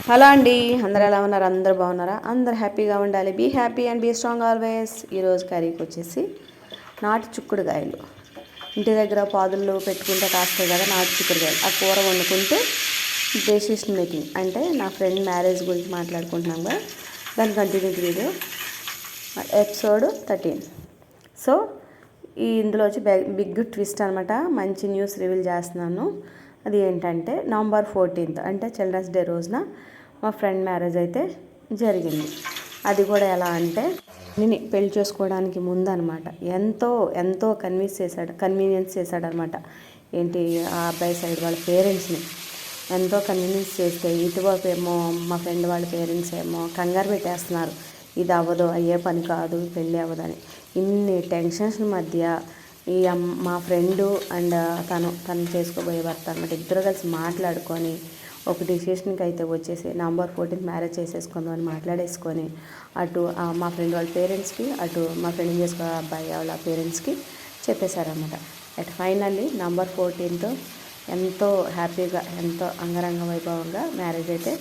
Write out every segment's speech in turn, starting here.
Hello అండి, అందరు ఎలా ఉన్నారు? అందరు బాగున్నారా? అందరు హ్యాపీగా ఉండాలి. Be happy and be strong always. ఈరోజు కర్రీకి వచ్చేసి నాటు చిక్కుడుకాయలు. ఇంటి దగ్గర పాదుల్లో పెట్టుకుంటే కాస్తాయి కదా నాటు చిక్కుడుకాయలు. ఆ కూర వండుకుంటూ డెసిషన్ మేకింగ్ అంటే నా ఫ్రెండ్ మ్యారేజ్ గురించి మాట్లాడుకుంటున్నాం కదా, దాని కంటిన్యూటీ వీడియో ఎపిసోడ్ 13. సో ఇందులో వచ్చి బిగ్ ట్విస్ట్ అనమాట. మంచి న్యూస్ రివీల్ చేస్తున్నాను. అది ఏంటంటే నవంబర్ 14 అంటే చిల్డ్రన్స్ డే రోజున మా ఫ్రెండ్ మ్యారేజ్ అయితే జరిగింది. అది కూడా ఎలా అంటే నేను పెళ్లి చేసుకోవడానికి ముందు అనమాట. ఎంతో ఎంతో కన్వీనియన్స్ చేశాడనమాట. ఏంటి, ఆ అబ్బాయి సైడ్ వాళ్ళ పేరెంట్స్ని ఎంతో కన్వీనియన్స్ చేస్తే ఇటువైపు ఏమో మా ఫ్రెండ్ వాళ్ళ పేరెంట్స్ ఏమో కంగారు పెట్టేస్తున్నారు. ఇది అవ్వదు, అయ్యే పని కాదు, పెళ్ళి అవ్వదని. ఇన్ని టెన్షన్స్ మధ్య మా ఫ్రెండు అండ్ తను చేసుకోబోయే భర్త అనమాట ఇద్దరు కలిసి మాట్లాడుకొని ఒక డిసిషన్కి అయితే వచ్చేసి నవంబర్ 14 మ్యారేజ్ చేసేసుకుందాం అని మాట్లాడేసుకొని అటు మా ఫ్రెండ్ వాళ్ళ పేరెంట్స్కి, అటు మా ఫ్రెండ్ చేసుకో అబ్బాయి వాళ్ళ పేరెంట్స్కి చెప్పేశారనమాట. అట్ ఫైనల్లీ నవంబర్ 14 ఎంతో హ్యాపీగా, ఎంతో అంగరంగ వైభవంగా మ్యారేజ్ అయితే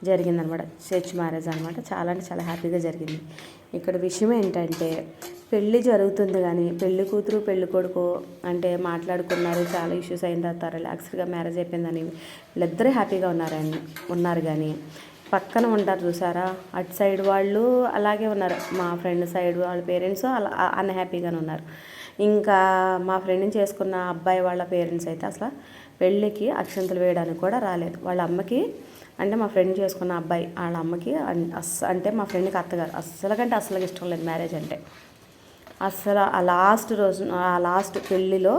జరిగిందనమాట. చర్చ్ మ్యారేజ్ అనమాట. చాలా అంటే చాలా హ్యాపీగా జరిగింది. ఇక్కడ విషయం ఏంటంటే పెళ్ళి జరుగుతుంది కానీ పెళ్లి కూతురు పెళ్లి కొడుకు అంటే మాట్లాడుకున్నారు, చాలా ఇష్యూస్ అయిన తర్వాత రిలాక్స్డ్గా మ్యారేజ్ అయిపోయిందని వీళ్ళిద్దరూ హ్యాపీగా ఉన్నారు కానీ పక్కన ఉంటారు చూసారా, అటు సైడ్ వాళ్ళు అలాగే ఉన్నారు. మా ఫ్రెండ్ సైడ్ వాళ్ళ పేరెంట్స్ అలా అన్హ్యాపీగానే ఉన్నారు. ఇంకా మా ఫ్రెండ్ని చేసుకున్న అబ్బాయి వాళ్ళ పేరెంట్స్ అయితే అసలు పెళ్ళికి అక్షంతలు వేయడానికి కూడా రాలేదు. వాళ్ళ అమ్మకి అంటే మా ఫ్రెండ్ చేసుకున్న అబ్బాయి వాళ్ళ అమ్మకి అంటే మా ఫ్రెండ్కి అత్తగారు అస్సలు ఇష్టం లేదు మ్యారేజ్ అంటే. అస్సలు ఆ లాస్ట్ రోజు, ఆ లాస్ట్ పెళ్ళిలో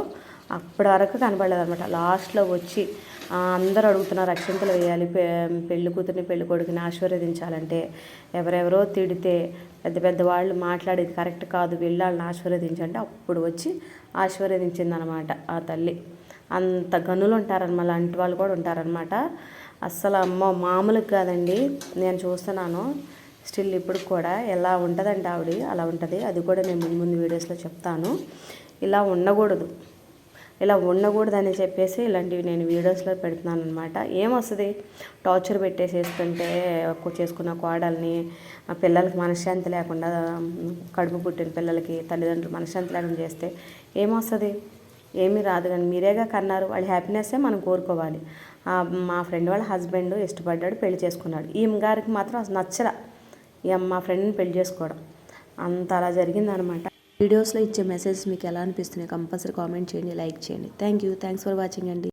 అప్పటి వరకు కనపడలేదు అనమాట. లాస్ట్లో వచ్చి అందరూ అడుగుతున్నారు అక్షంతలు వేయాలి, పెళ్లి కూతురిని పెళ్లి కొడుకుని ఆశీర్వదించాలంటే ఎవరెవరో తిడితే పెద్ద పెద్ద వాళ్ళు మాట్లాడేది కరెక్ట్ కాదు, వెళ్ళాలని ఆశీర్వదించంటే అప్పుడు వచ్చి ఆశీర్వదించిందనమాట ఆ తల్లి. అంత గనులు ఉంటారనమాట, అలాంటి వాళ్ళు కూడా ఉంటారనమాట. అస్సలు అమ్మ మామూలుగా కాదండి. నేను చూస్తున్నాను స్టిల్ ఇప్పుడు కూడా ఎలా ఉంటుందంటే ఆవిడ అలా ఉంటుంది. అది కూడా నేను ముందు వీడియోస్లో చెప్తాను. ఇలా ఉండకూడదని చెప్పేసి ఇలాంటివి నేను వీడియోస్లో పెడుతున్నాను అనమాట. ఏమొస్తుంది, టార్చర్ పెట్టేసేస్తుంటే చేసుకున్న కోడల్ని పిల్లలకి మనశ్శాంతి లేకుండా, కడుపు పుట్టిన పిల్లలకి తల్లిదండ్రులు మనశ్శాంతి లేకుండా చేస్తే ఏమొస్తుంది? ఏమీ రాదు. కానీ మీరేగా కన్నారు, వాళ్ళ హ్యాపీనెస్సే మనం కోరుకోవాలి. మా ఫ్రెండ్ వాళ్ళ హస్బెండ్ ఇష్టపడ్డాడు, పెళ్లి చేసుకున్నాడు. ఈమె గారికి మాత్రం అసలు నచ్చల మా ఫ్రెండ్ని పెళ్లి చేసుకోవడం. అంత అలా జరిగిందనమాట. వీడియోస్లో ఇచ్చే మెసేజెస్ మీకు ఎలా అనిపిస్తున్నాయి కంపల్సరీ కామెంట్ చేయండి, లైక్ చేయండి. థ్యాంక్స్ ఫర్ వాచింగ్ అండి.